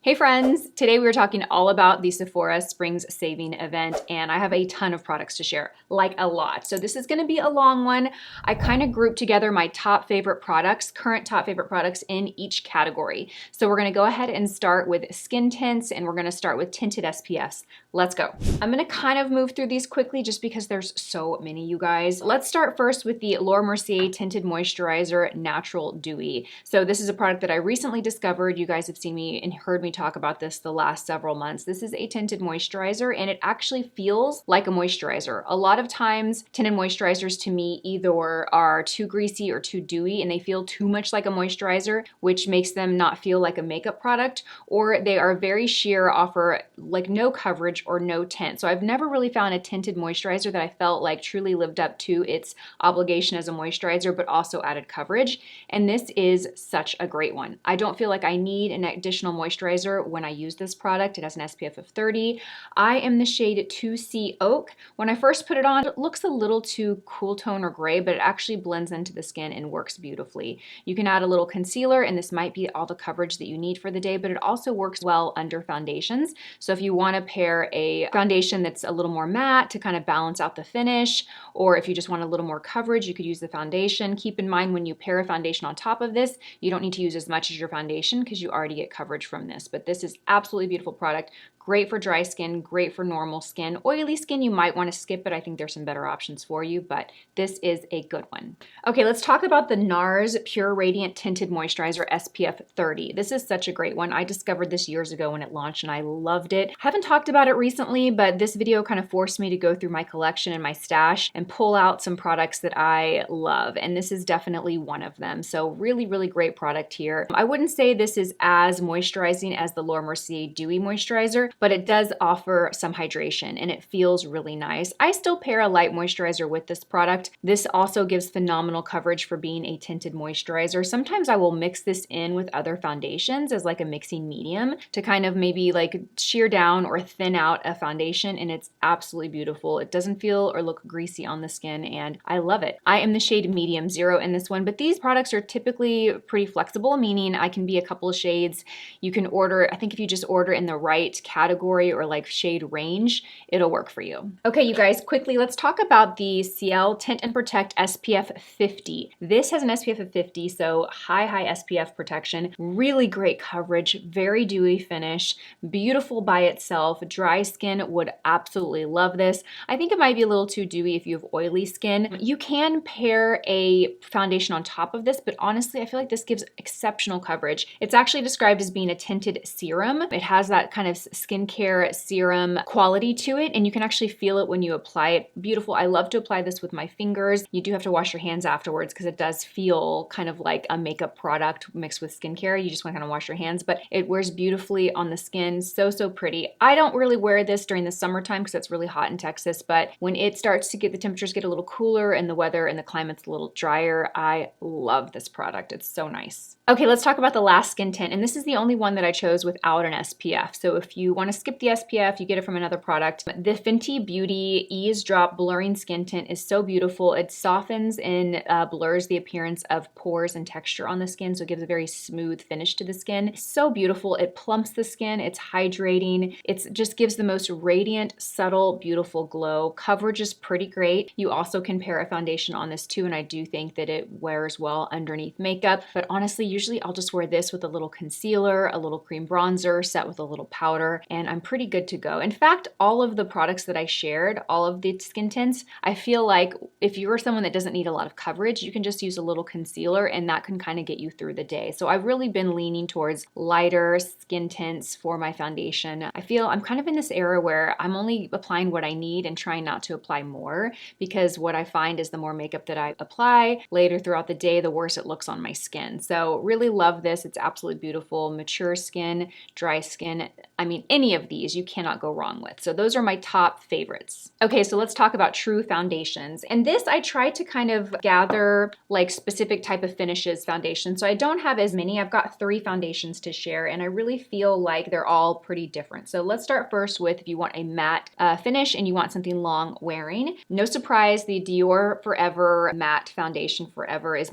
Hey friends, today we were talking all about the Sephora Springs Saving event and I have a ton of products to share, like a lot. So this is gonna be a long one. I kind of grouped together my top favorite products, current top favorite products in each category. So we're gonna go ahead and start with skin tints and we're gonna start with tinted SPFs. Let's go. I'm gonna kind of move through these quickly just because there's so many, you guys. Let's start first with the Laurent Mercier Tinted Moisturizer Natural Dewy. So this is a product that I recently discovered. You guys have seen me and heard me talk about this the last several months. This is a tinted moisturizer and it actually feels like a moisturizer. A lot of times tinted moisturizers to me either are too greasy or too dewy and they feel too much like a moisturizer, which makes them not feel like a makeup product, or they are very sheer, offer like no coverage or no tint. So I've never really found a tinted moisturizer that I felt like truly lived up to its obligation as a moisturizer, but also added coverage. And this is such a great one. I don't feel like I need an additional moisturizer when I use this product. It has an SPF of 30. I am the shade 2C Oak. When I first put it on, it looks a little too cool tone or gray, but it actually blends into the skin and works beautifully. You can add a little concealer and this might be all the coverage that you need for the day, but it also works well under foundations. So if you want to pair a foundation that's a little more matte to kind of balance out the finish, or if you just want a little more coverage, you could use the foundation. Keep in mind when you pair a foundation on top of this, you don't need to use as much as your foundation because you already get coverage from this. But this is absolutely beautiful product. Great for dry skin, great for normal skin. Oily skin, you might want to skip it. I think there's some better options for you, but this is a good one. Okay, let's talk about the NARS Pure Radiant Tinted Moisturizer SPF 30. This is such a great one. I discovered this years ago when it launched and I loved it. Haven't talked about it recently, but this video kind of forced me to go through my collection and my stash and pull out some products that I love, and this is definitely one of them. So really, really great product here. I wouldn't say this is as moisturizing as the Laurent Mercier Dewy Moisturizer, but it does offer some hydration and it feels really nice. I still pair a light moisturizer with this product. This also gives phenomenal coverage for being a tinted moisturizer. Sometimes I will mix this in with other foundations as like a mixing medium to kind of maybe like sheer down or thin out a foundation, and it's absolutely beautiful. It doesn't feel or look greasy on the skin and I love it. I am the shade medium 0 in this one, but these products are typically pretty flexible, meaning I can be a couple of shades. You can order, I think if you just order in the right category or like shade range, it'll work for you. Okay, you guys, quickly, let's talk about the CIELE Tint and Protect SPF 50. This has an SPF of 50, so high SPF protection, really great coverage, very dewy finish, beautiful by itself. Dry skin would absolutely love this. I think it might be a little too dewy if you have oily skin. You can pair a foundation on top of this, but honestly, I feel like this gives exceptional coverage. It's actually described as being a tinted serum. It has that kind of skincare serum quality to it, and you can actually feel it when you apply it. Beautiful. I love to apply this with my fingers. You do have to wash your hands afterwards because it does feel kind of like a makeup product mixed with skincare. You just want to kind of wash your hands, but it wears beautifully on the skin. So pretty. I don't really wear this during the summertime because it's really hot in Texas, but when it starts to get, the temperatures get a little cooler and the weather and the climate's a little drier, I love this product. It's so nice. Okay, let's talk about the last skin tint, and this is the only one that I chose without an SPF. So if you want to skip the SPF, you get it from another product. The Fenty Beauty Ease Drop Blurring Skin Tint is so beautiful. It softens and blurs the appearance of pores and texture on the skin, so it gives a very smooth finish to the skin. So beautiful. It plumps the skin. It's hydrating. It just gives the most radiant, subtle, beautiful glow. Coverage is pretty great. You also can pair a foundation on this too, and I do think that it wears well underneath makeup. But honestly, usually I'll just wear this with a little concealer, a little cream bronzer, set with a little powder, and I'm pretty good to go. In fact, all of the products that I shared, all of the skin tints, I feel like if you're someone that doesn't need a lot of coverage, you can just use a little concealer and that can kind of get you through the day. So I've really been leaning towards lighter skin tints for my foundation. I feel I'm kind of in this era where I'm only applying what I need and trying not to apply more, because what I find is the more makeup that I apply later throughout the day, the worse it looks on my skin. So really love this. It's absolutely beautiful. Mature skin, dry skin. I mean, any of these you cannot go wrong with. So those are my top favorites. Okay, so let's talk about true foundations. And this I tried to kind of gather like specific type of finishes foundation. So I don't have as many. I've got 3 foundations to share, and I really feel like they're all pretty different. So let's start first with if you want a matte finish and you want something long wearing. No surprise, the Dior Forever Matte Foundation Forever is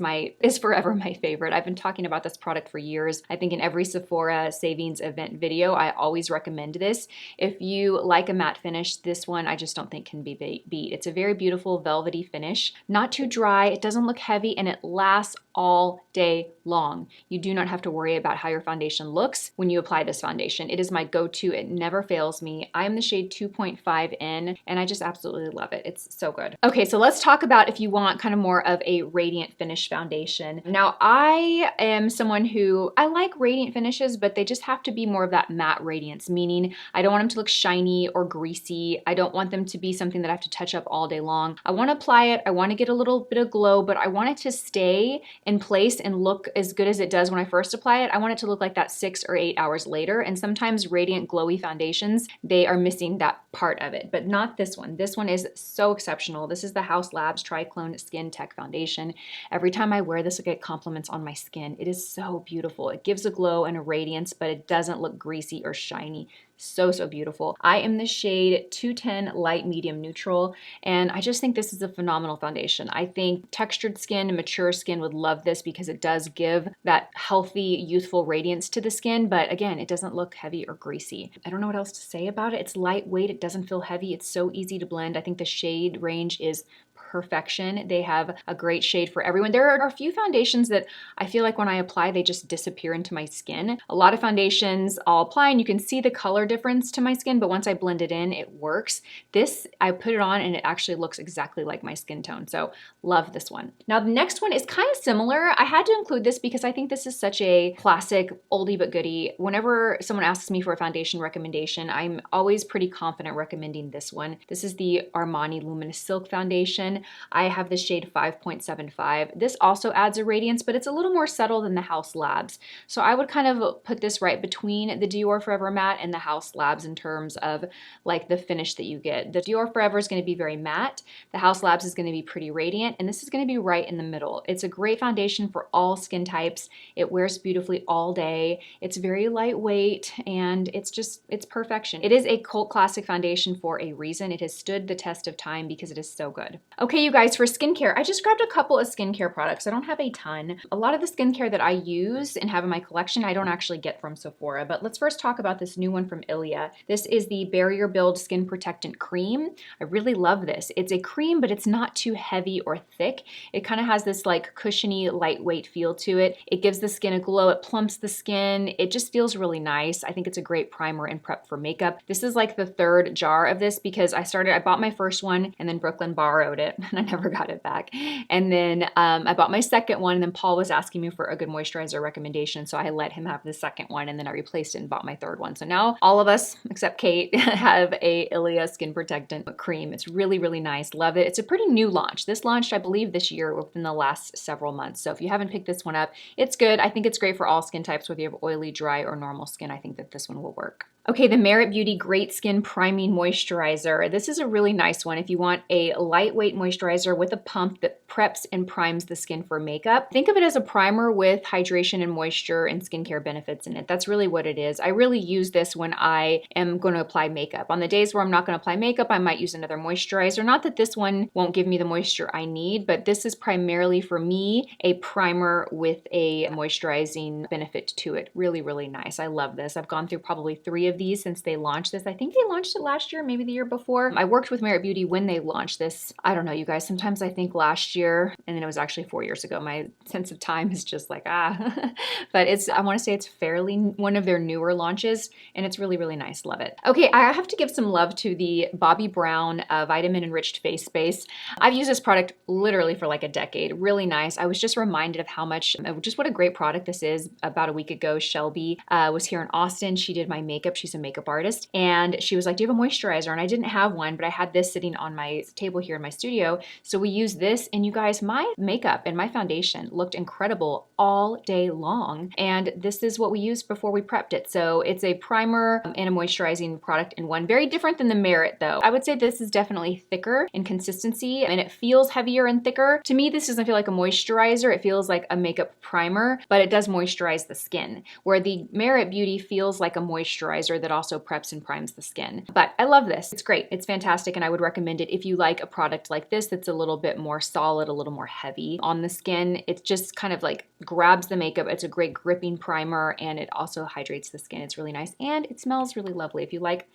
forever my favorite. I've been talking about this product for years. I think in every Sephora savings event video, I always recommend this. If you like a matte finish, this one I just don't think can be beat. It's a very beautiful velvety finish, not too dry, it doesn't look heavy, and it lasts all day long. You do not have to worry about how your foundation looks when you apply this foundation. It is my go-to. It never fails me. I am the shade 2.5N, and I just absolutely love it. It's so good. Okay, so let's talk about if you want kind of more of a radiant finish foundation. Now, I am someone who, I like radiant finishes, but they just have to be more of that matte radiance, meaning I don't want them to look shiny or greasy. I don't want them to be something that I have to touch up all day long. I want to apply it. I want to get a little bit of glow, but I want it to stay in place and look as good as it does when I first apply it. I want it to look like that 6 or 8 hours later. And sometimes radiant glowy foundations, they are missing that part of it, but not this one. This one is so exceptional. This is the HAUS Labs Triclone Skin Tech Foundation. Every time I wear this, I get compliments on my skin. It is so beautiful. It gives a glow and a radiance, but it doesn't look greasy or shiny. So, so beautiful. I am the shade 210 Light Medium Neutral, and I just think this is a phenomenal foundation. I think textured skin and mature skin would love this because it does give that healthy, youthful radiance to the skin, but again, it doesn't look heavy or greasy. I don't know what else to say about it. It's lightweight, it doesn't feel heavy, it's so easy to blend. I think the shade range is perfection. They have a great shade for everyone. There are a few foundations that I feel like when I apply, they just disappear into my skin. A lot of foundations I'll apply and you can see the color difference to my skin, but once I blend it in, it works. This, I put it on and it actually looks exactly like my skin tone. So love this one. Now the next one is kind of similar. I had to include this because I think this is such a classic oldie but goodie. Whenever someone asks me for a foundation recommendation, I'm always pretty confident recommending this one. This is the Armani Luminous Silk Foundation. I have the shade 5.75. This also adds a radiance, but it's a little more subtle than the HAUS Labs. So I would kind of put this right between the Dior Forever Matte and the HAUS Labs in terms of like the finish that you get. The Dior Forever is going to be very matte. The HAUS Labs is going to be pretty radiant, and this is going to be right in the middle. It's a great foundation for all skin types. It wears beautifully all day. It's very lightweight, and it's perfection. It is a cult classic foundation for a reason. It has stood the test of time because it is so good. Okay, you guys, for skincare, I just grabbed a couple of skincare products. I don't have a ton. A lot of the skincare that I use and have in my collection, I don't actually get from Sephora, but let's first talk about this new one from ILIA. This is the Barrier Build Skin Protectant Cream. I really love this. It's a cream, but it's not too heavy or thick. It kind of has this like cushiony, lightweight feel to it. It gives the skin a glow. It plumps the skin. It just feels really nice. I think it's a great primer and prep for makeup. This is like the 3rd jar of this because I bought my first one and then Brooklyn borrowed it and I never got it back. And then I bought my second one, and then Paul was asking me for a good moisturizer recommendation, so I let him have the second one, and then I replaced it and bought my 3rd one. So now all of us, except Kate, have a ILIA Skin Protectant Cream. It's really, really nice. Love it. It's a pretty new launch. This launched, I believe, this year within the last several months. So if you haven't picked this one up, it's good. I think it's great for all skin types, whether you have oily, dry, or normal skin. I think that this one will work. Okay, the Merit Beauty Great Skin Priming Moisturizer. This is a really nice one if you want a lightweight moisturizer with a pump that preps and primes the skin for makeup. Think of it as a primer with hydration and moisture and skincare benefits in it. That's really what it is. I really use this when I am going to apply makeup. On the days where I'm not going to apply makeup, I might use another moisturizer. Not that this one won't give me the moisture I need, but this is primarily for me a primer with a moisturizing benefit to it. Really, really nice. I love this. I've gone through probably 3 of these since they launched this. I think they launched it last year, maybe the year before. I worked with Merit Beauty when they launched this. I don't know, you guys, sometimes I think last year, and then it was actually 4 years ago. My sense of time is just like, but I want to say it's fairly one of their newer launches, and it's really, really nice. Love it. Okay, I have to give some love to the Bobbi Brown Vitamin Enriched Face Base. I've used this product literally for like a decade. Really nice. I was just reminded of how much, just what a great product this is. About a week ago, Shelby was here in Austin. She did my makeup. She's a makeup artist, and she was like, do you have a moisturizer? And I didn't have one, but I had this sitting on my table here in my studio. So we used this, and you guys, my makeup and my foundation looked incredible all day long. And this is what we used before we prepped it. So it's a primer and a moisturizing product in one. Very different than the Merit though. I would say this is definitely thicker in consistency and it feels heavier and thicker. To me, this doesn't feel like a moisturizer. It feels like a makeup primer, but it does moisturize the skin. Where the Merit Beauty feels like a moisturizer that also preps and primes the skin. But I love this. It's great. It's fantastic. And I would recommend it if you like a product like this that's a little bit more solid, a little more heavy on the skin. It just kind of like grabs the makeup. It's a great gripping primer and it also hydrates the skin. It's really nice and it smells really lovely. If you like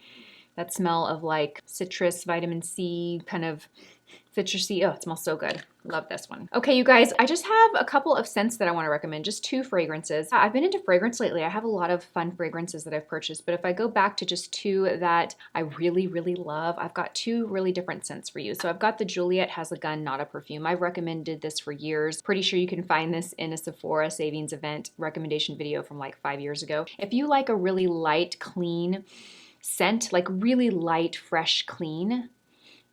that smell of like citrus, vitamin C, kind of citrusy, oh, it smells so good. Love this one. Okay, you guys, I just have a couple of scents that I want to recommend, just 2 fragrances. I've been into fragrance lately. I have a lot of fun fragrances that I've purchased, but if I go back to just 2 that I really, really love, I've got 2 really different scents for you. So I've got the Juliet Has a Gun, Not a Perfume. I've recommended this for years. Pretty sure you can find this in a Sephora savings event recommendation video from like 5 years ago. If you like a really light, clean scent, like really light, fresh, clean,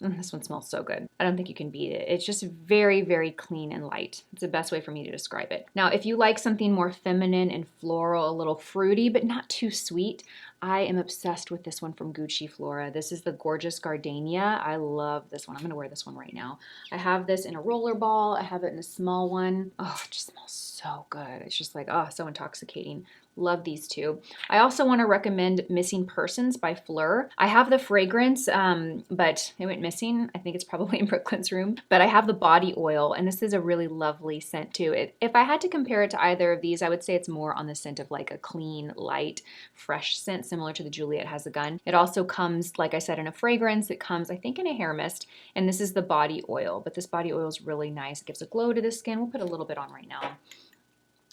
this one smells so good. I don't think you can beat it. It's just very, very clean and light. It's the best way for me to describe it. Now, if you like something more feminine and floral, a little fruity, but not too sweet, I am obsessed with this one from Gucci Flora. This is the Gorgeous Gardenia. I love this one. I'm gonna wear this one right now. I have this in a roller ball. I have it in a small one. Oh, it just smells so good. It's just like, oh, so intoxicating. Love these 2. I also want to recommend Missing Persons by Fleur. I have the fragrance, but it went missing. I think it's probably in Brooklyn's room. But I have the body oil, and this is a really lovely scent too. If I had to compare it to either of these, I would say it's more on the scent of like a clean, light, fresh scent, similar to the Juliet Has a Gun. It also comes, like I said, in a fragrance. It comes, I think, in a hair mist, and this is the body oil. But this body oil is really nice. It gives a glow to the skin. We'll put a little bit on right now.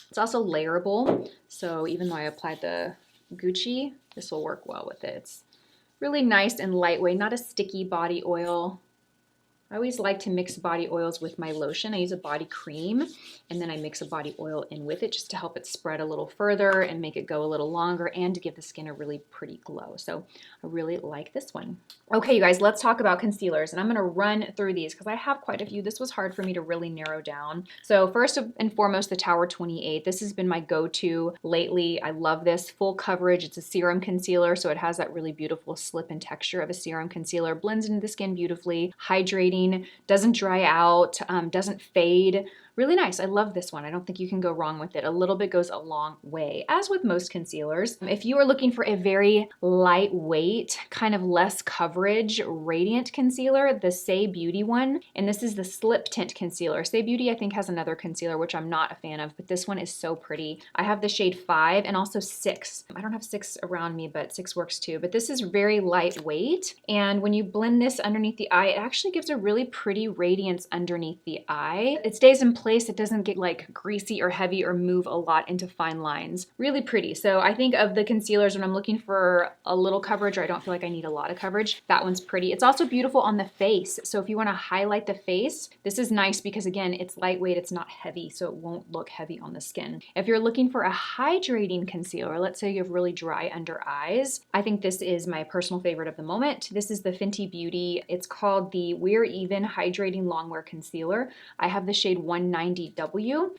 It's also layerable, so even though I applied the Gucci, this will work well with it. It's really nice and lightweight, not a sticky body oil. I always like to mix body oils with my lotion. I use a body cream and then I mix a body oil in with it just to help it spread a little further and make it go a little longer and to give the skin a really pretty glow. So I really like this one. Okay, you guys, let's talk about concealers, and I'm gonna run through these because I have quite a few. This was hard for me to really narrow down. So first and foremost, the Tower 28. This has been my go-to lately. I love this full coverage. It's a serum concealer, so it has that really beautiful slip and texture of a serum concealer. Blends into the skin beautifully, hydrating, doesn't dry out, doesn't fade. Really nice. I love this one. I don't think you can go wrong with it. A little bit goes a long way, as with most concealers. If you are looking for a very lightweight, kind of less coverage, radiant concealer, the SAIE Beauty one, and this is the Slip Tint Concealer. SAIE Beauty, I think, has another concealer, which I'm not a fan of, but this one is so pretty. I have the shade 5 and also 6. I don't have 6 around me, but 6 works too. But this is very lightweight, and when you blend this underneath the eye, it actually gives a really pretty radiance underneath the eye. It stays in place. It doesn't get like greasy or heavy or move a lot into fine lines. Really pretty. So I think of the concealers when I'm looking for a little coverage or I don't feel like I need a lot of coverage, that one's pretty. It's also beautiful on the face. So if you want to highlight the face, this is nice because again, it's lightweight, it's not heavy, so it won't look heavy on the skin. If you're looking for a hydrating concealer, let's say you have really dry under eyes, I think this is my personal favorite of the moment. This is the Fenty Beauty. It's called the We're Even Hydrating Longwear Concealer. I have the shade 190W.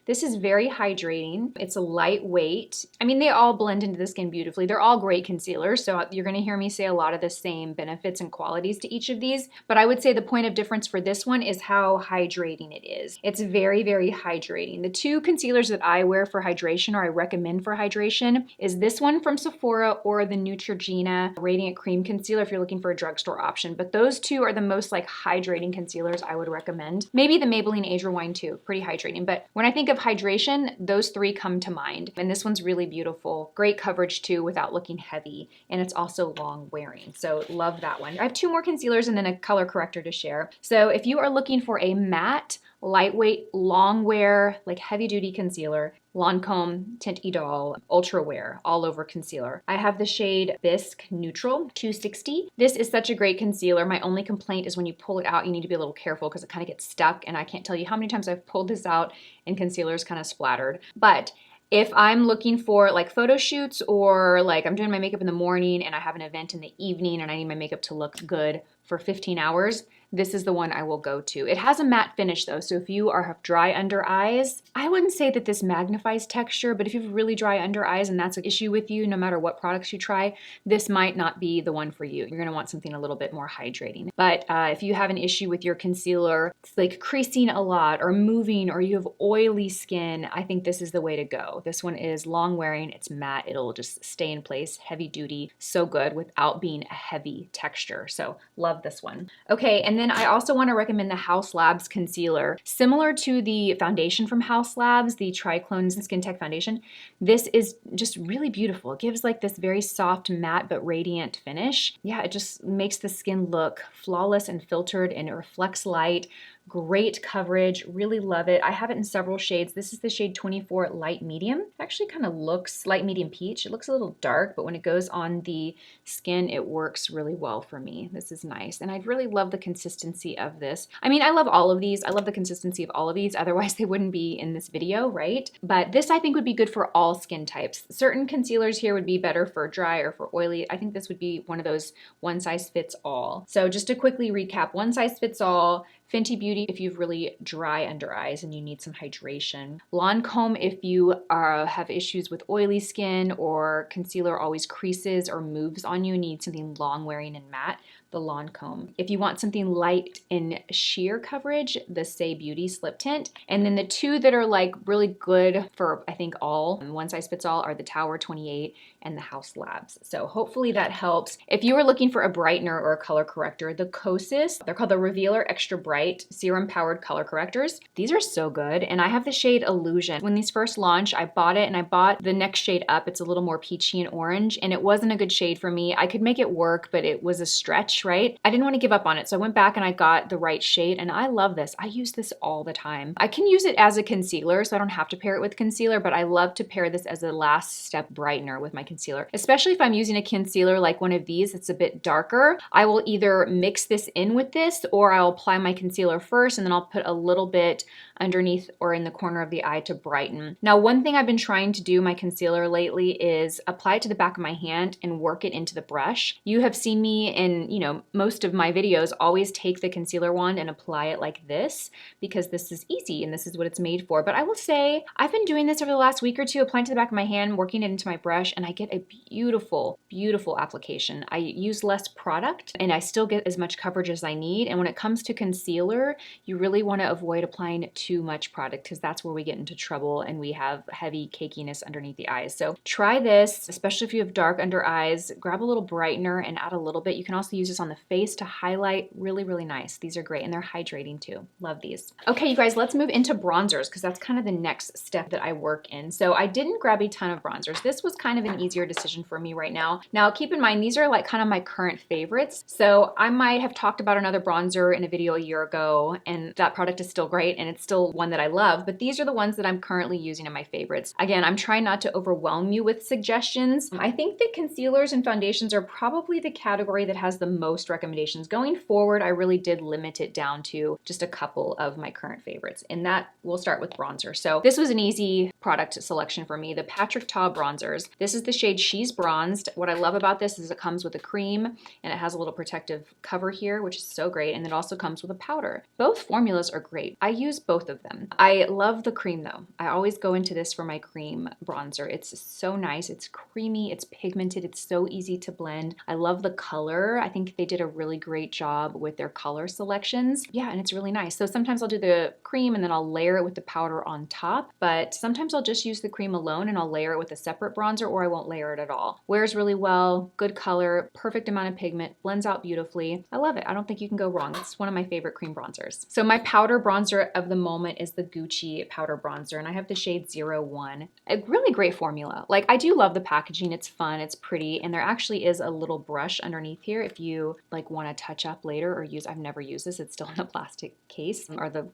This is very hydrating. It's a lightweight. I mean, they all blend into the skin beautifully. They're all great concealers, so you're gonna hear me say a lot of the same benefits and qualities to each of these, but I would say the point of difference for this one is how hydrating it is. It's very, very hydrating. The 2 concealers that I wear for hydration, or I recommend for hydration, is this one from Sephora or the Neutrogena Radiant Cream Concealer if you're looking for a drugstore option, but those 2 are the most like hydrating concealers I would recommend. Maybe the Maybelline Age Rewind too, pretty hydrating, but when I think of hydration, those 3 come to mind, and this one's really beautiful. Great coverage too without looking heavy, and it's also long wearing, so love that one. I have 2 more concealers and then a color corrector to share. So if you are looking for a matte, lightweight, long wear, like heavy duty concealer, Lancome Tint Idole Ultra Wear All Over Concealer. I have the shade Bisque Neutral 260. This is such a great concealer. My only complaint is when you pull it out, you need to be a little careful because it kind of gets stuck, and I can't tell you how many times I've pulled this out and concealer's kind of splattered. But if I'm looking for like photo shoots, or like I'm doing my makeup in the morning and I have an event in the evening and I need my makeup to look good for 15 hours, this is the one I will go to. It has a matte finish though, so if you have dry under eyes, I wouldn't say that this magnifies texture, but if you have really dry under eyes and that's an issue with you, no matter what products you try, this might not be the one for you. You're gonna want something a little bit more hydrating. But if you have an issue with your concealer, it's like creasing a lot or moving, or you have oily skin, I think this is the way to go. This one is long wearing, it's matte, it'll just stay in place, heavy duty, so good without being a heavy texture. So love this one. Okay, and then I also want to recommend the HAUS Labs concealer. Similar to the foundation from HAUS Labs, the Triclone Skin Tech Foundation, this is just really beautiful. It gives like this very soft, matte, but radiant finish. Yeah, it just makes the skin look flawless and filtered, and it reflects light. Great coverage, really love it. I have it in several shades. This is the shade 24 Light Medium. It actually kind of looks Light Medium Peach. It looks a little dark, but when it goes on the skin, it works really well for me. This is nice, and I really love the consistency of this. I mean, I love all of these. I love the consistency of all of these, otherwise they wouldn't be in this video, right? But this I think would be good for all skin types. Certain concealers here would be better for dry or for oily. I think this would be one of those one size fits all. So just to quickly recap, one size fits all. Fenty Beauty if you've really dry under eyes and you need some hydration. Lancome if you have issues with oily skin or concealer always creases or moves on you and need something long wearing and matte, the Lancome. If you want something light in sheer coverage, the SAIE Beauty Slip Tint. And then the two that are like really good for I think all, one size fits all, are the Tower 28 and the HAUS Labs. So hopefully that helps. If you were looking for a brightener or a color corrector, the Kosas, they're called the Revealer Extra Bright Serum Powered Color Correctors. These are so good, and I have the shade Illusion. When these first launched, I bought it, and I bought the next shade up. It's a little more peachy and orange, and it wasn't a good shade for me. I could make it work, but it was a stretch, right? I didn't want to give up on it, so I went back and I got the right shade, and I love this. I use this all the time. I can use it as a concealer, so I don't have to pair it with concealer, but I love to pair this as a last step brightener with my concealer, especially if I'm using a concealer like one of these that's a bit darker. I will either mix this in with this, or I'll apply my concealer first and then I'll put a little bit underneath or in the corner of the eye to brighten. Now, one thing I've been trying to do my concealer lately is apply it to the back of my hand and work it into the brush. You have seen me in, most of my videos always take the concealer wand and apply it like this because this is easy and this is what it's made for. But I will say I've been doing this over the last week or two, applying to the back of my hand, working it into my brush, and I get a beautiful, beautiful application. I use less product and I still get as much coverage as I need. And when it comes to concealer, you really want to avoid applying too much product because that's where we get into trouble and we have heavy cakiness underneath the eyes. So try this, especially if you have dark under eyes. Grab a little brightener and add a little bit. You can also use this on the face to highlight. Really, really nice. These are great and they're hydrating too. Love these. Okay, you guys, let's move into bronzers because that's kind of the next step that I work in. So I didn't grab a ton of bronzers. This was kind of an easier decision for me right now. Now, keep in mind, these are like kind of my current favorites. So I might have talked about another bronzer in a video a year ago, and that product is still great and it's still one that I love, but these are the ones that I'm currently using in my favorites. Again, I'm trying not to overwhelm you with suggestions. I think that concealers and foundations are probably the category that has the most recommendations. Going forward, I really did limit it down to just a couple of my current favorites, and that we'll start with bronzer. So this was an easy product selection for me, the Patrick Ta bronzers. This is the shade She's Bronzed. What I love about this is it comes with a cream and it has a little protective cover here, which is so great, and it also comes with a powder. Both formulas are great. I use both of them. I love the cream though. I always go into this for my cream bronzer. It's so nice. It's creamy, it's pigmented, it's so easy to blend. I love the color. I think they did a really great job with their color selections. Yeah, and it's really nice. So sometimes I'll do the cream and then I'll layer it with the powder on top, but sometimes I'll just use the cream alone and I'll layer it with a separate bronzer, or I won't layer it at all. Wears really well, good color, perfect amount of pigment, blends out beautifully. I love it. I don't think you can go wrong. It's one of my favorite cream bronzers. So my powder bronzer of the moment is the Gucci powder bronzer, and I have the shade 01. A really great formula. Like, I do love the packaging. It's fun, it's pretty, and there actually is a little brush underneath here if you like want to touch up later or use. I've never used this. It's still in a plastic case or the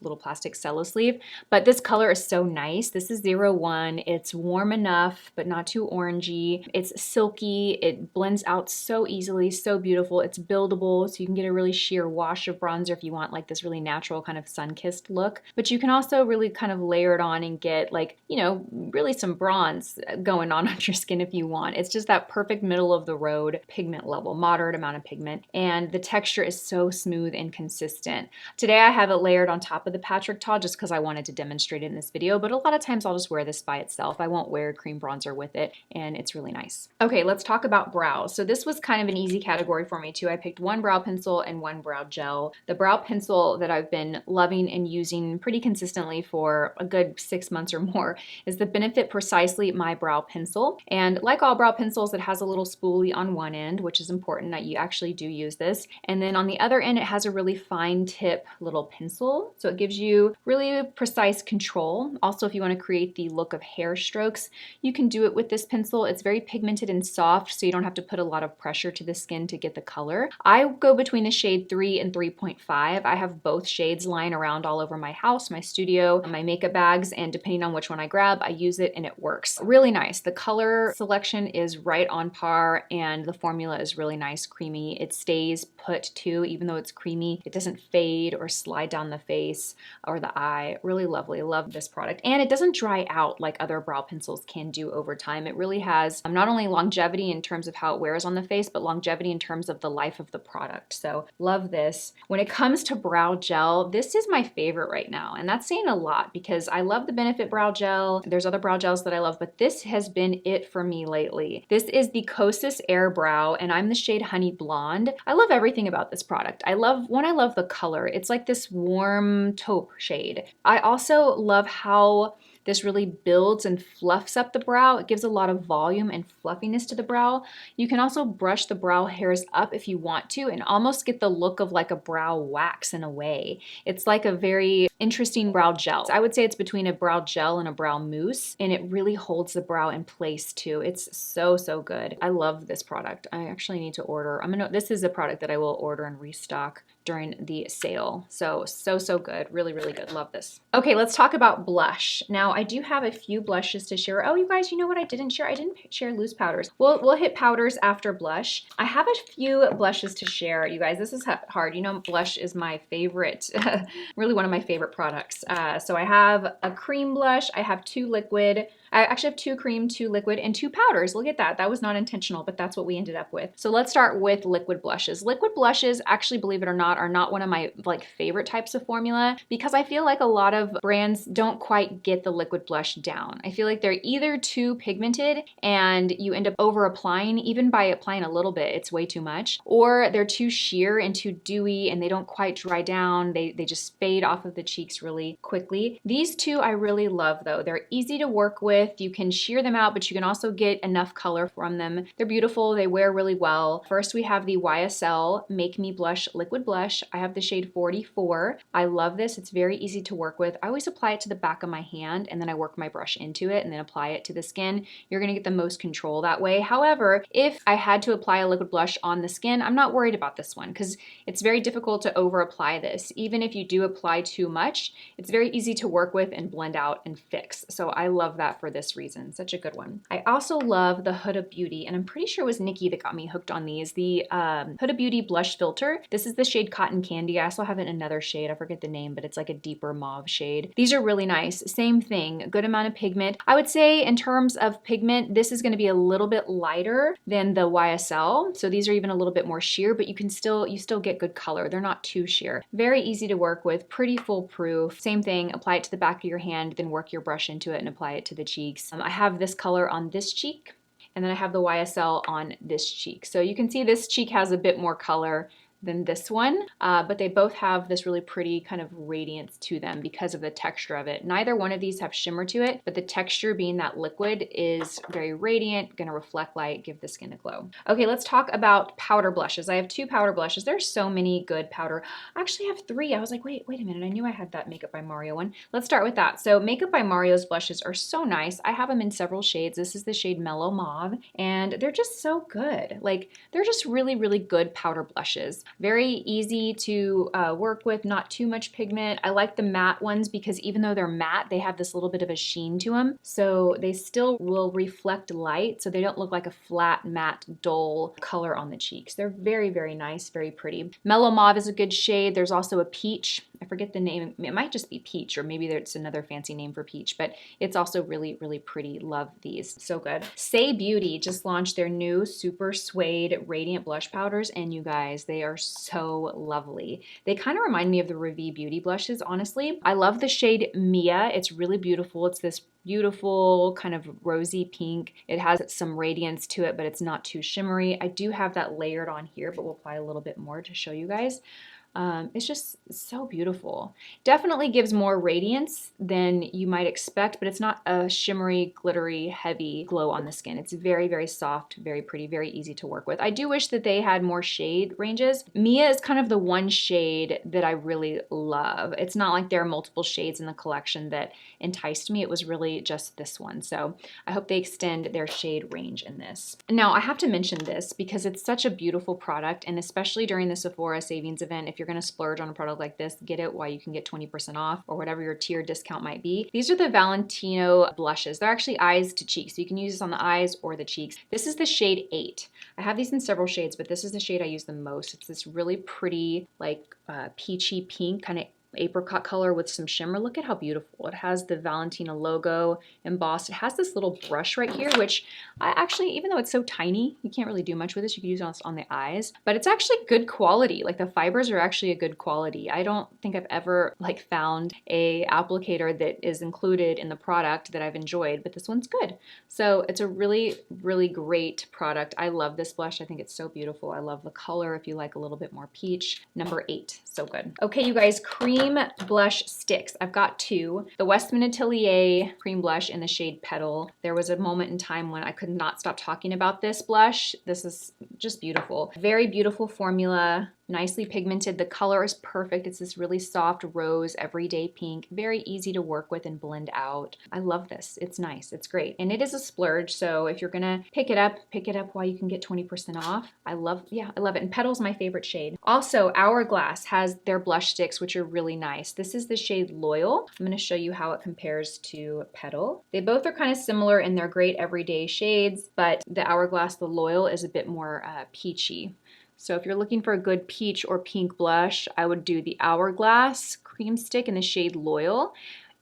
little plastic cello sleeve, but this color is so nice. This is 01. It's warm enough but not too orangey. It's silky. It blends out so easily, so beautiful. It's buildable, so you can get a really sheer wash of bronzer if you want like this really natural kind of sun-kissed look. look, but you can also really kind of layer it on and get like, you know, really some bronze going on your skin if you want. It's just that perfect middle of the road pigment level, moderate amount of pigment, and the texture is so smooth and consistent. Today I have it layered on top of the Patrick Ta just because I wanted to demonstrate it in this video, but a lot of times I'll just wear this by itself. I won't wear cream bronzer with it, and it's really nice. Okay, let's talk about brows. So this was kind of an easy category for me too. I picked one brow pencil and one brow gel. The brow pencil that I've been loving and using pretty consistently for a good 6 months or more is the Benefit Precisely My Brow Pencil. And like all brow pencils, it has a little spoolie on one end, which is important that you actually do use this. And then on the other end, it has a really fine tip little pencil. So it gives you really precise control. Also, if you want to create the look of hair strokes, you can do it with this pencil. It's very pigmented and soft, so you don't have to put a lot of pressure to the skin to get the color. I go between the shade 3 and 3.5. I have both shades lying around all over my house, my studio, my makeup bags, and depending on which one I grab, I use it and it works. Really nice. The color selection is right on par and the formula is really nice, creamy. It stays put too, even though it's creamy. It doesn't fade or slide down the face or the eye. Really lovely. Love this product. And it doesn't dry out like other brow pencils can do over time. It really has not only longevity in terms of how it wears on the face, but longevity in terms of the life of the product. So love this. When it comes to brow gel, this is my favorite right now. And that's saying a lot because I love the Benefit brow gel. There's other brow gels that I love, but this has been it for me lately. This is the Kosas Air Brow and I'm the shade Honey Blonde. I love everything about this product. I love the color. It's like this warm taupe shade. I also love how this really builds and fluffs up the brow. It gives a lot of volume and fluffiness to the brow. You can also brush the brow hairs up if you want to and almost get the look of like a brow wax in a way. It's like a very interesting brow gel. I would say it's between a brow gel and a brow mousse, and it really holds the brow in place too. It's so, so good. I love this product. I actually need to order. This is a product that I will order and restock during the sale. So good. Really, really good. Love this. Okay, let's talk about blush. Now, I do have a few blushes to share. Oh, you guys, you know what I didn't share? I didn't share loose powders. We'll hit powders after blush. I have a few blushes to share. You guys, this is hard. You know, blush is my favorite, really one of my favorite products. So I have a cream blush. I have 2 liquid. I actually have 2 cream, 2 liquid, and 2 powders. Look at that. That was not intentional, but that's what we ended up with. So let's start with liquid blushes. Liquid blushes, actually, believe it or not, are not one of my favorite types of formula because I feel like a lot of brands don't quite get the liquid blush down. I feel like they're either too pigmented and you end up over applying, even by applying a little bit, it's way too much, or they're too sheer and too dewy and they don't quite dry down. They just fade off of the cheeks really quickly. These two I really love though. They're easy to work with. You can sheer them out, but you can also get enough color from them. They're beautiful. They wear really well. First, we have the YSL Make Me Blush Liquid Blush. I have the shade 44. I love this. It's very easy to work with. I always apply it to the back of my hand and then I work my brush into it and then apply it to the skin. You're going to get the most control that way. However, if I had to apply a liquid blush on the skin, I'm not worried about this one because it's very difficult to over apply this. Even if you do apply too much, it's very easy to work with and blend out and fix. So I love that for this reason. Such a good one. I also love the Huda Beauty, and I'm pretty sure it was Nikki that got me hooked on these. The Huda Beauty Blush Filter. This is the shade Cotton Candy. I also have it in another shade. I forget the name, but it's like a deeper mauve shade. These are really nice. Same thing. Good amount of pigment. I would say in terms of pigment, this is going to be a little bit lighter than the YSL. So these are even a little bit more sheer, but you still get good color. They're not too sheer. Very easy to work with. Pretty foolproof. Same thing. Apply it to the back of your hand, then work your brush into it and apply it to the cheeks. I have this color on this cheek, and then I have the YSL on this cheek. So you can see this cheek has a bit more color than this one, but they both have this really pretty kind of radiance to them because of the texture of it. Neither one of these have shimmer to it, but the texture being that liquid is very radiant, gonna reflect light, give the skin a glow. Okay, let's talk about powder blushes. I have 2 powder blushes. There's so many good powder. I actually have 3. I was like, wait a minute, I knew I had that Makeup by Mario one. Let's start with that. So Makeup by Mario's blushes are so nice. I have them in several shades. This is the shade Mellow Mauve, and they're just so good. Like, they're just really, really good powder blushes. Very easy to work with, not too much pigment. I like the matte ones because even though they're matte, they have this little bit of a sheen to them. So they still will reflect light, so they don't look like a flat, matte, dull color on the cheeks. They're very, very nice, very pretty. Mellow Mauve is a good shade. There's also a peach. I forget the name. It might just be peach, or maybe there's another fancy name for peach, but it's also really, really pretty. Love these. So good. SAIE Beauty just launched their new SuperSuede Radiant Blush Powders, and you guys, they are so lovely. They kind of remind me of the Revi Beauty blushes, honestly. I love the shade Mia. It's really beautiful. It's this beautiful kind of rosy pink. It has some radiance to it, but it's not too shimmery. I do have that layered on here, but we'll apply a little bit more to show you guys. It's just so beautiful. Definitely gives more radiance than you might expect, but it's not a shimmery, glittery, heavy glow on the skin. It's very, very soft, very pretty, very easy to work with. I do wish that they had more shade ranges. Mia is kind of the one shade that I really love. It's not like there are multiple shades in the collection that enticed me. It was really just this one. So I hope they extend their shade range in this. Now, I have to mention this because it's such a beautiful product, and especially during the Sephora savings event, if you're going to splurge on a product like this, get it while you can get 20% off or whatever your tier discount might be. These are the Valentino blushes. They're actually eyes to cheeks, so you can use this on the eyes or the cheeks. This is the shade 8. I have these in several shades, but this is the shade I use the most. It's this really pretty, like peachy pink, kind of apricot color with some shimmer. Look at how beautiful. It has the Valentino logo embossed. It has this little brush right here, which I actually, even though it's so tiny, you can't really do much with this. You can use it on the eyes, but it's actually good quality. Like the fibers are actually a good quality. I don't think I've ever like found a applicator that is included in the product that I've enjoyed, but this one's good. So it's a really, really great product. I love this blush. I think it's so beautiful. I love the color. If you like a little bit more peach, number 8, so good. Okay, you guys, cream blush sticks. I've got 2. The Westman Atelier cream blush in the shade Petal. There was a moment in time when I could not stop talking about this blush. This is just beautiful. Very beautiful formula. Nicely pigmented. The color is perfect. It's this really soft rose, everyday pink. Very easy to work with and blend out. I love this. It's nice. It's great. And it is a splurge, so if you're gonna pick it up while you can get 20% off. I love it. And Petal's my favorite shade. Also, Hourglass has their blush sticks, which are really nice. This is the shade Loyal. I'm gonna show you how it compares to Petal. They both are kind of similar in their great everyday shades, but the Hourglass, the Loyal, is a bit more peachy. So if you're looking for a good peach or pink blush, I would do the Hourglass cream stick in the shade Loyal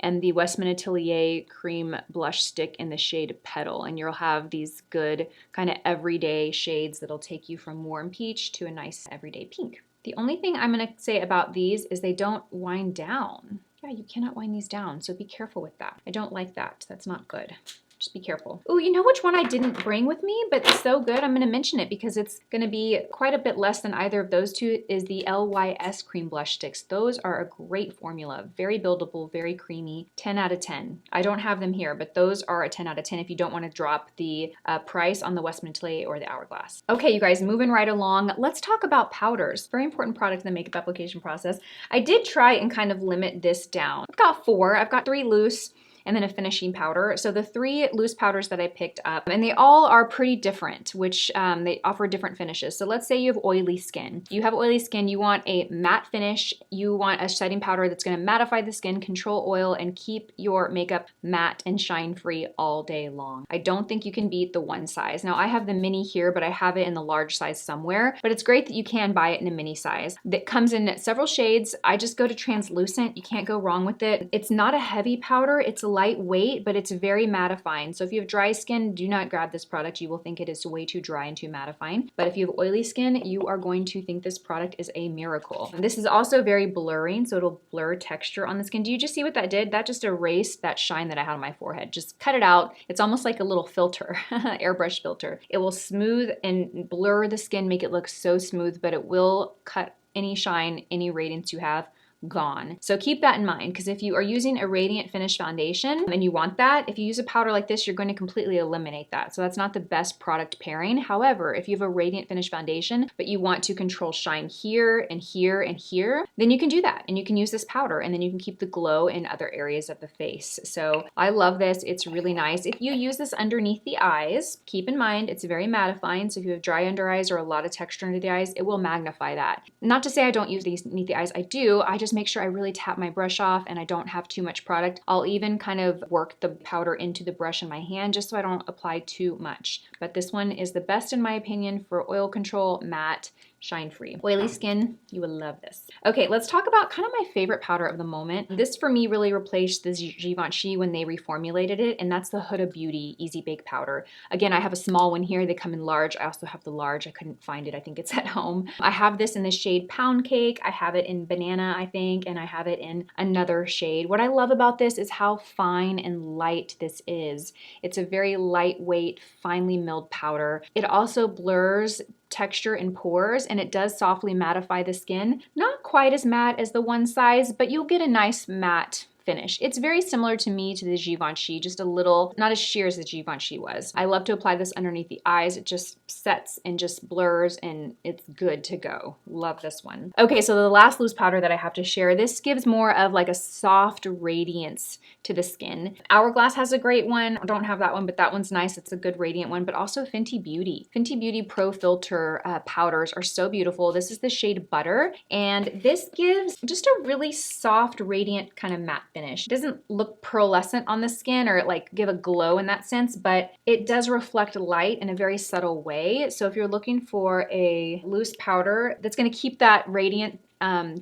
and the Westman Atelier cream blush stick in the shade Petal. And you'll have these good kind of everyday shades that'll take you from warm peach to a nice everyday pink. The only thing I'm gonna say about these is they don't wind down. Yeah, you cannot wind these down, so be careful with that. I don't like that. That's not good. Just be careful. Oh, you know which one I didn't bring with me, but it's so good, I'm gonna mention it because it's gonna be quite a bit less than either of those two, is the LYS cream blush sticks. Those are a great formula, very buildable, very creamy, 10 out of 10. I don't have them here, but those are a 10 out of 10 if you don't wanna drop the price on the Westman Atelier or the Hourglass. Okay, you guys, moving right along, let's talk about powders. Very important product in the makeup application process. I did try and kind of limit this down. I've got 4, I've got 3 loose, and then a finishing powder. So the 3 loose powders that I picked up, and they all are pretty different, which they offer different finishes. So let's say you have oily skin. You have oily skin, you want a matte finish, you want a setting powder that's gonna mattify the skin, control oil, and keep your makeup matte and shine free all day long. I don't think you can beat the 1 size. Now I have the mini here, but I have it in the large size somewhere, but it's great that you can buy it in a mini size. That comes in several shades. I just go to translucent. You can't go wrong with it. It's not a heavy powder, it's a lightweight, but it's very mattifying. So if you have dry skin, do not grab this product. You will think it is way too dry and too mattifying. But if you have oily skin, you are going to think this product is a miracle. And this is also very blurring, so it'll blur texture on the skin. Do you just see what that did? That just erased that shine that I had on my forehead. Just cut it out. It's almost like a little filter, airbrush filter. It will smooth and blur the skin, make it look so smooth, but it will cut any shine, any radiance you have gone. So keep that in mind, because if you are using a radiant finish foundation and you want that, if you use a powder like this, you're going to completely eliminate that. So that's not the best product pairing. However, if you have a radiant finish foundation, but you want to control shine here and here and here, then you can do that. And you can use this powder, and then you can keep the glow in other areas of the face. So I love this. It's really nice. If you use this underneath the eyes, keep in mind it's very mattifying. So if you have dry under eyes or a lot of texture under the eyes, it will magnify that. Not to say I don't use these underneath the eyes. I do. I just make sure I really tap my brush off and I don't have too much product. I'll even kind of work the powder into the brush in my hand just so I don't apply too much. But this one is the best in my opinion for oil control, matte, shine-free. Oily skin, you would love this. Okay, let's talk about kind of my favorite powder of the moment. This for me really replaced the Givenchy when they reformulated it, and that's the Huda Beauty Easy Bake Powder. Again, I have a small one here. They come in large. I also have the large. I couldn't find it. I think it's at home. I have this in the shade Pound Cake. I have it in Banana, I think, and I have it in another shade. What I love about this is how fine and light this is. It's a very lightweight, finely milled powder. It also blurs texture in pores, and it does softly mattify the skin. Not quite as matte as the one size, but you'll get a nice matte finish. It's very similar to me to the Givenchy, just a little, not as sheer as the Givenchy was. I love to apply this underneath the eyes. It just sets and just blurs, and it's good to go. Love this one. Okay, so the last loose powder that I have to share, this gives more of like a soft radiance to the skin. Hourglass has a great one. I don't have that one, but that one's nice. It's a good radiant one, but also Fenty Beauty. Fenty Beauty Pro Filter powders are so beautiful. This is the shade Butter, and this gives just a really soft, radiant kind of matte finish. It doesn't look pearlescent on the skin or like give a glow in that sense, but it does reflect light in a very subtle way. So if you're looking for a loose powder that's going to keep that radiant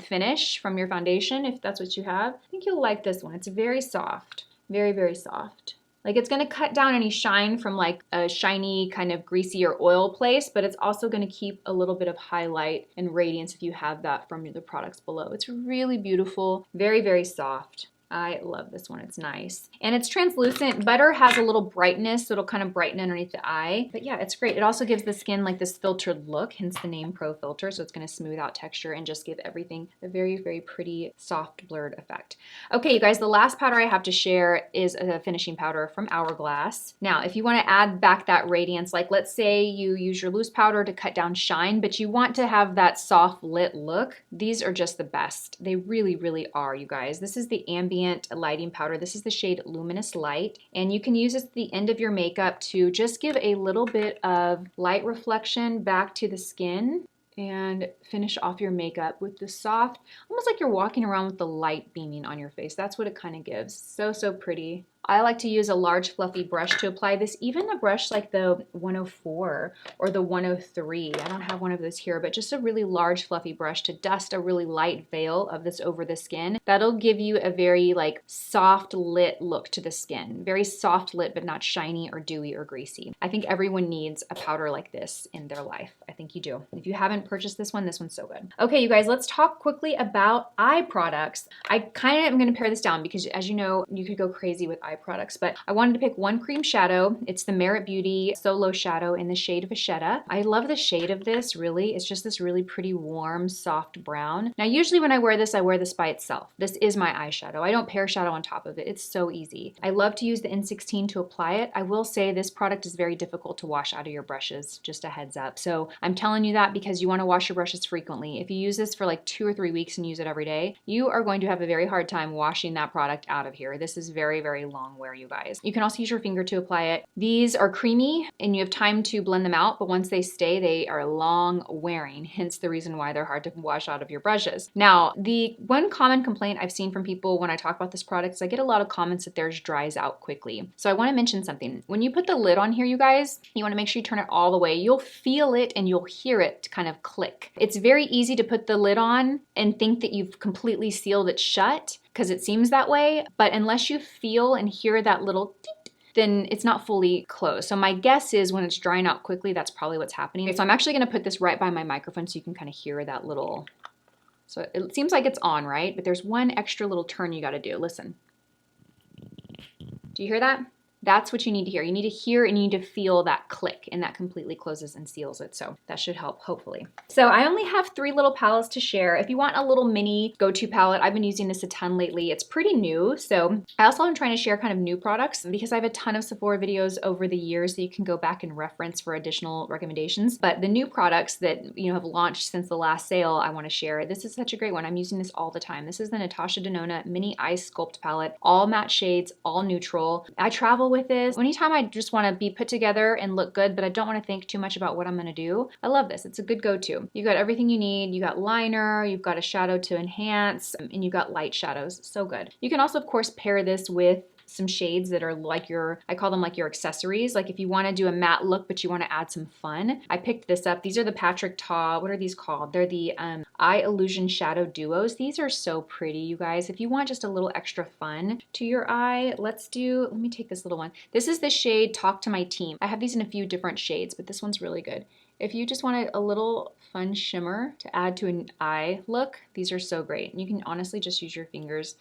finish from your foundation, if that's what you have, I think you'll like this one. It's very soft, very, very soft. Like it's gonna cut down any shine from like a shiny kind of greasy or oil place, but it's also gonna keep a little bit of highlight and radiance if you have that from the products below. It's really beautiful, very, very soft. I love this one. It's nice. And it's translucent. Butter has a little brightness, so it'll kind of brighten underneath the eye. But yeah, it's great. It also gives the skin like this filtered look, hence the name Pro Filter. So it's going to smooth out texture and just give everything a very, very pretty, soft, blurred effect. Okay, you guys, the last powder I have to share is a finishing powder from Hourglass. Now, if you want to add back that radiance, like let's say you use your loose powder to cut down shine, but you want to have that soft lit look, these are just the best. They really, really are, you guys. This is the Ambient lighting powder. This is the shade Luminous Light, and you can use this at the end of your makeup to just give a little bit of light reflection back to the skin and finish off your makeup with the soft, almost like you're walking around with the light beaming on your face. That's what it kind of gives. So, so pretty. I like to use a large fluffy brush to apply this, even a brush like the 104 or the 103. I don't have one of those here, but just a really large fluffy brush to dust a really light veil of this over the skin. That'll give you a very like soft lit look to the skin. Very soft lit, but not shiny or dewy or greasy. I think everyone needs a powder like this in their life. I think you do. If you haven't purchased this one, this one's so good. Okay, you guys, let's talk quickly about eye products. I kind of am going to pare this down because as you know, you could go crazy with eye products, but I wanted to pick one cream shadow. It's the Merit Beauty Solo Shadow in the shade Vachetta. I love the shade of this, really. It's just this really pretty warm, soft brown. Now, usually when I wear this by itself. This is my eyeshadow. I don't pair shadow on top of it. It's so easy. I love to use the N16 to apply it. I will say this product is very difficult to wash out of your brushes, just a heads up. So I'm telling you that because you want to wash your brushes frequently. If you use this for like 2 or 3 weeks and use it every day, you are going to have a very hard time washing that product out of here. This is very, very long wear, you guys. You can also use your finger to apply it. These are creamy and you have time to blend them out, but once they stay, they are long wearing, hence the reason why they're hard to wash out of your brushes. Now, the one common complaint I've seen from people when I talk about this product is I get a lot of comments that theirs dries out quickly. So I want to mention something. When you put the lid on here, you guys, you want to make sure you turn it all the way. You'll feel it and you'll hear it kind of click. It's very easy to put the lid on and think that you've completely sealed it shut, because it seems that way, but unless you feel and hear that little ding, then it's not fully closed. So my guess is when it's drying out quickly, that's probably what's happening. So I'm actually gonna put this right by my microphone so you can kind of hear that little, so it seems like it's on, right? But there's one extra little turn you gotta do, listen. Do you hear that? That's what you need to hear. You need to hear and you need to feel that click, and that completely closes and seals it. So that should help, hopefully. So I only have 3 little palettes to share. If you want a little mini go-to palette, I've been using this a ton lately. It's pretty new. So I also am trying to share kind of new products because I have a ton of Sephora videos over the years that you can go back and reference for additional recommendations. But the new products that, you know, have launched since the last sale, I want to share. This is such a great one. I'm using this all the time. This is the Natasha Denona Mini Ice Sculpt Palette, all matte shades, all neutral. I travel with this. Anytime I just want to be put together and look good, but I don't want to think too much about what I'm going to do, I love this. It's a good go-to. You got everything you need. You got liner, you've got a shadow to enhance, and you got light shadows. So good. You can also, of course, pair this with some shades that are like your, I call them like your accessories. Like if you want to do a matte look, but you want to add some fun. I picked this up. These are the Patrick Ta, what are these called? They're the Eye Illusion Shadow Duos. These are so pretty, you guys. If you want just a little extra fun to your eye, let me take this little one. This is the shade Talk to My Team. I have these in a few different shades, but this one's really good. If you just want a little fun shimmer to add to an eye look, these are so great. You can honestly just use your fingers.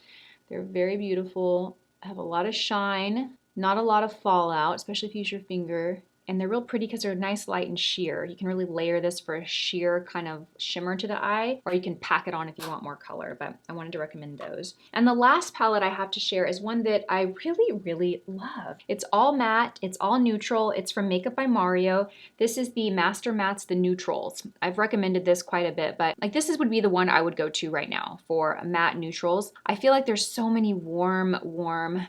They're very beautiful. Have a lot of shine, not a lot of fallout, especially if you use your finger. And they're real pretty because they're nice, light, and sheer. You can really layer this for a sheer kind of shimmer to the eye, or you can pack it on if you want more color, but I wanted to recommend those. And the last palette I have to share is one that I really, really love. It's all matte, it's all neutral, it's from Makeup by Mario. This is the Master Mattes, the Neutrals. I've recommended this quite a bit, but like this would be the one I would go to right now for matte neutrals. I feel like there's so many warm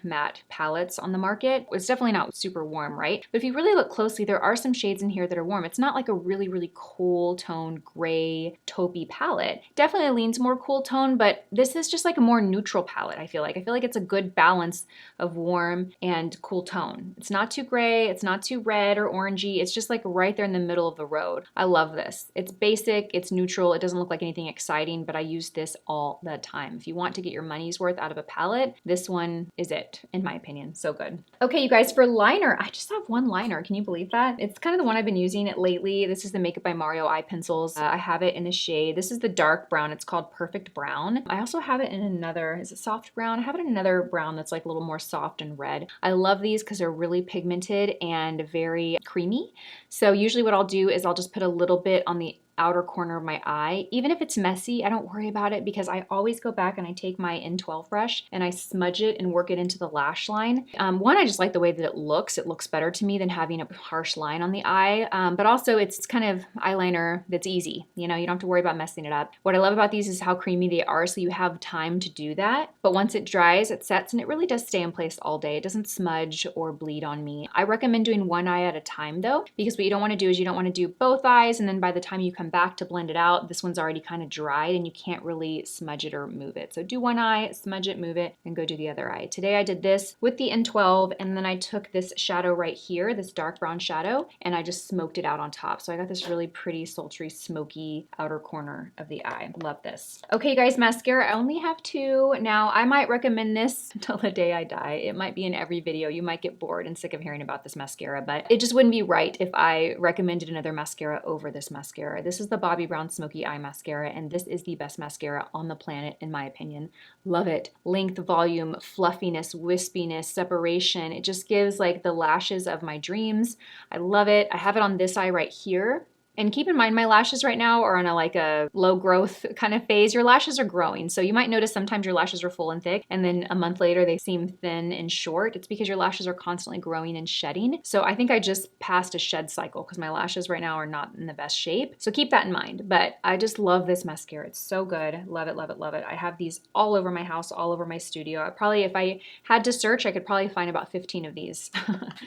matte palettes on the market. It's definitely not super warm, right? But if you really look closely, there are some shades in here that are warm. It's not like a really, really cool tone, gray, taupey palette. Definitely leans more cool tone, but this is just like a more neutral palette, I feel like. I feel like it's a good balance of warm and cool tone. It's not too gray, it's not too red or orangey. It's just like right there in the middle of the road. I love this. It's basic, it's neutral, it doesn't look like anything exciting, but I use this all the time. If you want to get your money's worth out of a palette, this one is it, in my opinion. So good. Okay, you guys, for liner, I just have one liner. Can you believe that? It's kind of the one I've been using it lately. This is the Makeup by Mario eye pencils. I have it in the shade. This is the dark brown. It's called Perfect Brown. I also have it in another, is it soft brown? I have it in another brown that's like a little more soft and red. I love these because they're really pigmented and very creamy. So usually what I'll do is I'll just put a little bit on the outer corner of my eye. Even if it's messy, I don't worry about it because I always go back and I take my N12 brush and I smudge it and work it into the lash line. One, I just like the way that it looks. It looks better to me than having a harsh line on the eye. But also it's kind of eyeliner that's easy. You know, you don't have to worry about messing it up. What I love about these is how creamy they are, so you have time to do that. But once it dries, it sets, and it really does stay in place all day. It doesn't smudge or bleed on me. I recommend doing one eye at a time though, because what you don't want to do is you don't want to do both eyes, and then by the time you come back to blend it out, this one's already kind of dried and you can't really smudge it or move it. So do one eye, smudge it, move it, and go do the other eye. Today I did this with the N12, and then I took this shadow right here, this dark brown shadow, and I just smoked it out on top. So I got this really pretty, sultry, smoky outer corner of the eye. Love this. Okay, you guys, mascara, I only have 2. Now, I might recommend this until the day I die. It might be in every video. You might get bored and sick of hearing about this mascara, but it just wouldn't be right if I recommended another mascara over this mascara. This is the Bobbi Brown Smoky Eye Mascara, and this is the best mascara on the planet, in my opinion. Love it. Length, volume, fluffiness, wispiness, separation. It just gives like the lashes of my dreams. I love it. I have it on this eye right here. And keep in mind, my lashes right now are on a low growth kind of phase. Your lashes are growing. So you might notice sometimes your lashes are full and thick, and then a month later they seem thin and short. It's because your lashes are constantly growing and shedding. So I think I just passed a shed cycle because my lashes right now are not in the best shape. So keep that in mind. But I just love this mascara. It's so good. Love it, love it, love it. I have these all over my house, all over my studio. If I had to search, I could probably find about 15 of these.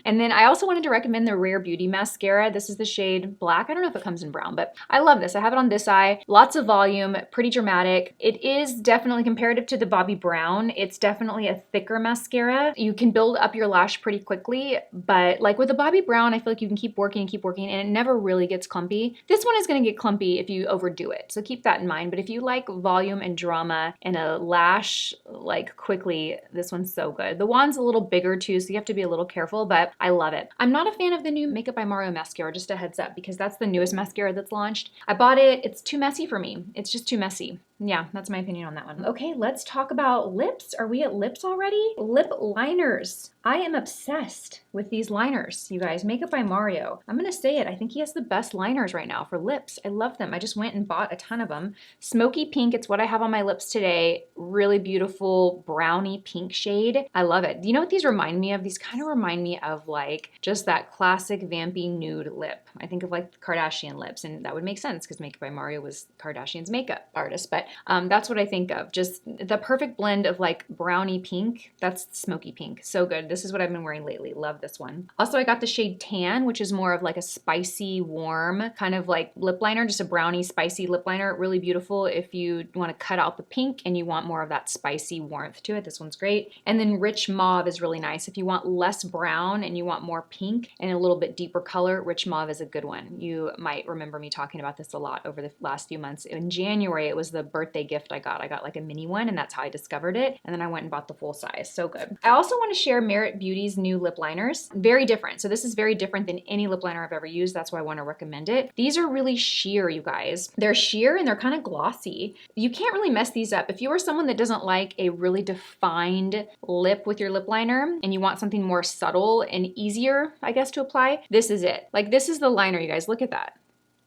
And then I also wanted to recommend the Rare Beauty mascara. This is the shade Black. I don't know if it comes in brown, but I love this. I have it on this eye. Lots of volume, pretty dramatic. It is definitely comparative to the Bobbi Brown. It's definitely a thicker mascara. You can build up your lash pretty quickly, but like with the Bobbi Brown, I feel like you can keep working and it never really gets clumpy. This one is going to get clumpy if you overdo it, so keep that in mind. But if you like volume and drama and a lash like quickly, this one's so good. The wand's a little bigger too, so you have to be a little careful, but I love it. I'm not a fan of the new Makeup by Mario mascara, just a heads up, because that's the newest mascara that's launched. I bought it. It's too messy for me. It's just too messy. Yeah, that's my opinion on that one. Okay, let's talk about lips. Are we at lips already? Lip liners. I am obsessed with these liners, you guys. Makeup by Mario. I'm gonna say it. I think he has the best liners right now for lips. I love them. I just went and bought a ton of them. Smoky pink, it's what I have on my lips today. Really beautiful brownie pink shade. I love it. You know what these remind me of? These kind of remind me of like just that classic vampy nude lip. I think of like the Kardashian lips, and that would make sense because Makeup by Mario was Kardashian's makeup artist. But that's what I think of. Just the perfect blend of like brownie pink. That's smoky pink. So good. This is what I've been wearing lately. Love this one. Also, I got the shade Tan, which is more of like a spicy, warm kind of like lip liner, just a brownie, spicy lip liner. Really beautiful if you want to cut out the pink and you want more of that spicy warmth to it. This one's great. And then Rich Mauve is really nice. If you want less brown and you want more pink and a little bit deeper color, Rich Mauve is a good one. You might remember me talking about this a lot over the last few months. In January, it was the birthday gift I got. I got like a mini one, and that's how I discovered it. And then I went and bought the full size. So good. I also want to share Merit Beauty's new lip liners. Very different. So this is very different than any lip liner I've ever used. That's why I want to recommend it. These are really sheer, you guys. They're sheer and they're kind of glossy. You can't really mess these up. If you are someone that doesn't like a really defined lip with your lip liner and you want something more subtle and easier, I guess, to apply, this is it. Like, this is the liner, you guys. Look at that.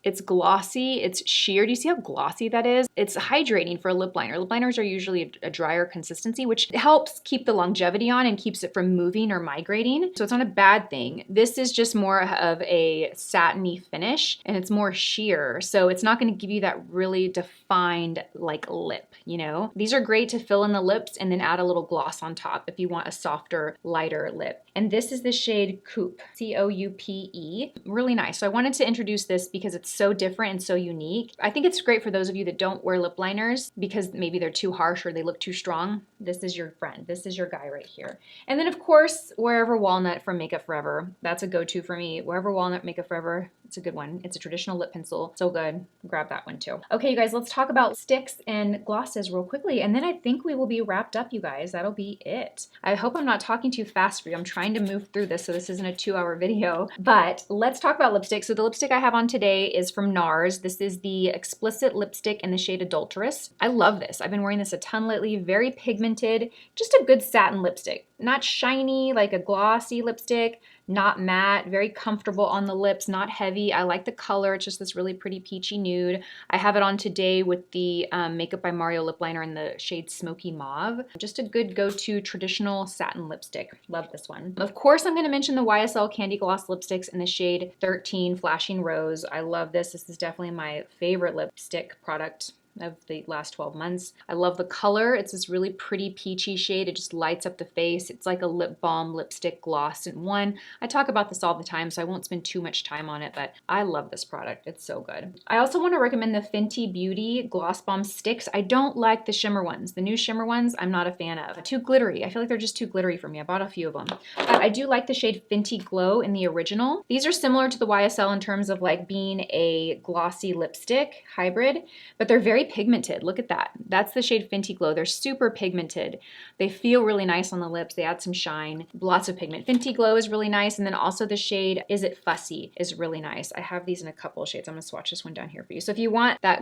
It's glossy, it's sheer. Do you see how glossy that is? It's hydrating for a lip liner. Lip liners are usually a drier consistency, which helps keep the longevity on and keeps it from moving or migrating. So it's not a bad thing. This is just more of a satiny finish and it's more sheer. So it's not gonna give you that really defined like lip, you know? These are great to fill in the lips and then add a little gloss on top if you want a softer, lighter lip. And this is the shade Coupe, C-O-U-P-E. Really nice. So I wanted to introduce this because it's so different and so unique. I think it's great for those of you that don't wear lip liners because maybe they're too harsh or they look too strong. This is your friend. This is your guy right here. And then of course, Wherever Walnut from Makeup Forever. That's a go-to for me. Wherever Walnut Makeup Forever. It's a good one. It's a traditional lip pencil. So good. Grab that one too. Okay, you guys, let's talk about sticks and glosses real quickly. And then I think we will be wrapped up, you guys. That'll be it. I hope I'm not talking too fast for you. I'm trying to move through this so this isn't a 2-hour video. But let's talk about lipstick. So the lipstick I have on today is from NARS. This is the Explicit Lipstick in the shade Adulterous. I love this. I've been wearing this a ton lately. Very pigmented. Just a good satin lipstick. Not shiny like a glossy lipstick. Not matte, very comfortable on the lips, not heavy. I like the color. It's just this really pretty peachy nude. I have it on today with the Makeup by Mario lip liner in the shade Smoky Mauve. Just a good go-to traditional satin lipstick. Love this one. Of course, I'm going to mention the YSL Candy Gloss lipsticks in the shade 13 Flashing Rose. I love this. This is definitely my favorite lipstick product of the last 12 months. I love the color. It's this really pretty peachy shade. It just lights up the face. It's like a lip balm lipstick gloss in one. I talk about this all the time, so I won't spend too much time on it, but I love this product. It's so good. I also want to recommend the Fenty Beauty Gloss Bomb Sticks. I don't like the shimmer ones. The new shimmer ones, I'm not a fan of. Too glittery. I feel like they're just too glittery for me. I bought a few of them. But I do like the shade Fenty Glow in the original. These are similar to the YSL in terms of like being a glossy lipstick hybrid, but they're very pigmented. Look at that. That's the shade Fenty Glow. They're super pigmented. They feel really nice on the lips. They add some shine, lots of pigment. Fenty Glow is really nice. And then also the shade Is It Fussy is really nice. I have these in a couple of shades. I'm gonna swatch this one down here for you. So if you want that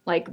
like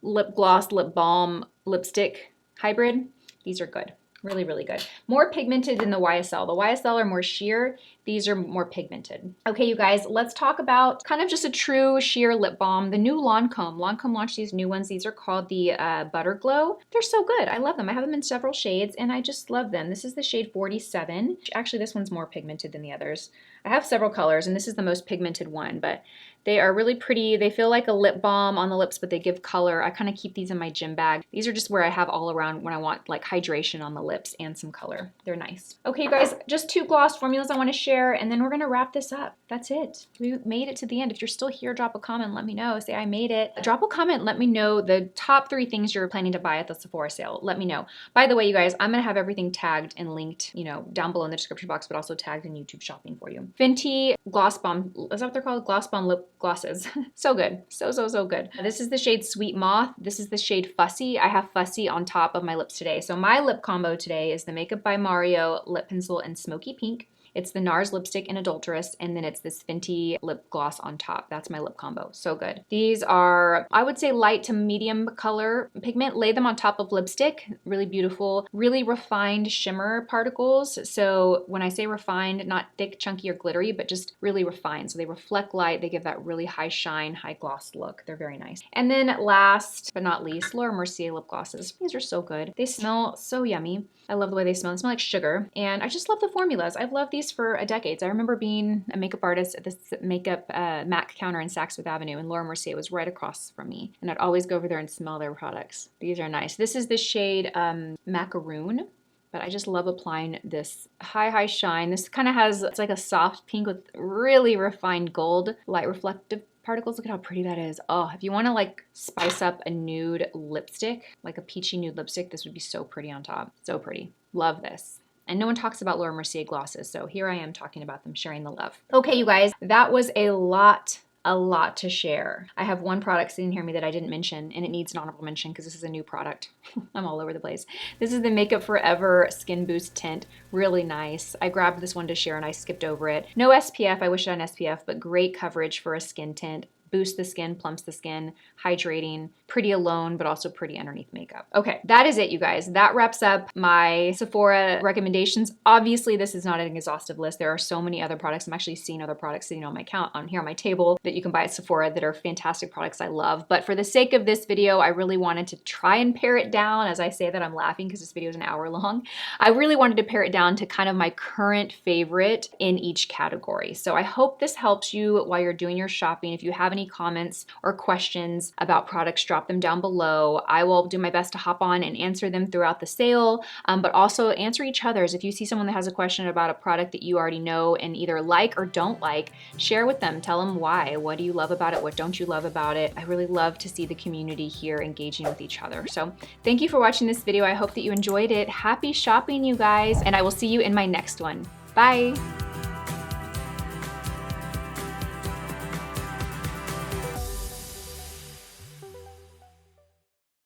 lip gloss, lip balm, lipstick hybrid, these are good. Really, really good. More pigmented than the YSL. The YSL are more sheer. These are more pigmented. Okay, you guys, let's talk about kind of just a true sheer lip balm. The new Lancome. Lancome launched these new ones. These are called the Butter Glow. They're so good. I love them. I have them in several shades and I just love them. This is the shade 47. Actually, this one's more pigmented than the others. I have several colors and this is the most pigmented one, but they are really pretty. They feel like a lip balm on the lips, but they give color. I kind of keep these in my gym bag. These are just where I have all around when I want like hydration on the lips and some color. They're nice. Okay, you guys, just 2 gloss formulas I want to share and then we're gonna wrap this up. That's it. We made it to the end. If you're still here, drop a comment, let me know. Say I made it. Drop a comment, let me know the top 3 things you're planning to buy at the Sephora sale. Let me know. By the way, you guys, I'm gonna have everything tagged and linked, you know, down below in the description box, but also tagged in YouTube shopping for you. Fenty Gloss Bomb, is that what they're called? Gloss Bomb lip glosses. So good. So good. This is the shade Sweet Moth. This is the shade Fussy. I have Fussy on top of my lips today. So my lip combo today is the Makeup by Mario lip pencil in Smoky Pink. It's the NARS lipstick in Adulterous, and then it's this Fenty lip gloss on top. That's my lip combo. So good. These are, I would say, light to medium color pigment. Lay them on top of lipstick. Really beautiful, really refined shimmer particles. So when I say refined, not thick, chunky, or glittery, but just really refined. So they reflect light. They give that really high shine, high gloss look. They're very nice. And then last but not least, Laura Mercier lip glosses. These are so good. They smell so yummy. I love the way they smell. They smell like sugar. And I just love the formulas. I've loved these for decades. I remember being a makeup artist at this makeup MAC counter in Saks Fifth Avenue, and Laura Mercier was right across from me. And I'd always go over there and smell their products. These are nice. This is the shade Macaroon. But I just love applying this high shine. This kind of has, it's like a soft pink with really refined gold, light reflective particles. Look at how pretty that is. Oh, if you want to like spice up a nude lipstick, like a peachy nude lipstick, this would be so pretty on top. So pretty. Love this. And no one talks about Laura Mercier glosses, so here I am talking about them, sharing the love. Okay, you guys, that was a lot to share. I have one product sitting here me that I didn't mention, and it needs an honorable mention because this is a new product. I'm all over the place. This is the Makeup Forever Skin Boost Tint. Really nice. I grabbed this one to share and I skipped over it. No SPF, I wish it had an SPF, but great coverage for a skin tint. Boosts the skin, plumps the skin, hydrating, pretty alone, but also pretty underneath makeup. Okay, that is it, you guys. That wraps up my Sephora recommendations. Obviously, this is not an exhaustive list. There are so many other products. I'm actually seeing other products sitting on my here on my table that you can buy at Sephora that are fantastic products I love. But for the sake of this video, I really wanted to try and pare it down. As I say that, I'm laughing because this video is an hour long. I really wanted to pare it down to kind of my current favorite in each category. So I hope this helps you while you're doing your shopping. If you have any comments or questions about products, drop them down below. I will do my best to hop on and answer them throughout the sale, but also answer each other's. If you see someone that has a question about a product that you already know and either like or don't like, share with them. Tell them why. What do you love about it? What don't you love about it? I really love to see the community here engaging with each other. So thank you for watching this video. I hope that you enjoyed it. Happy shopping, you guys, and I will see you in my next one. Bye.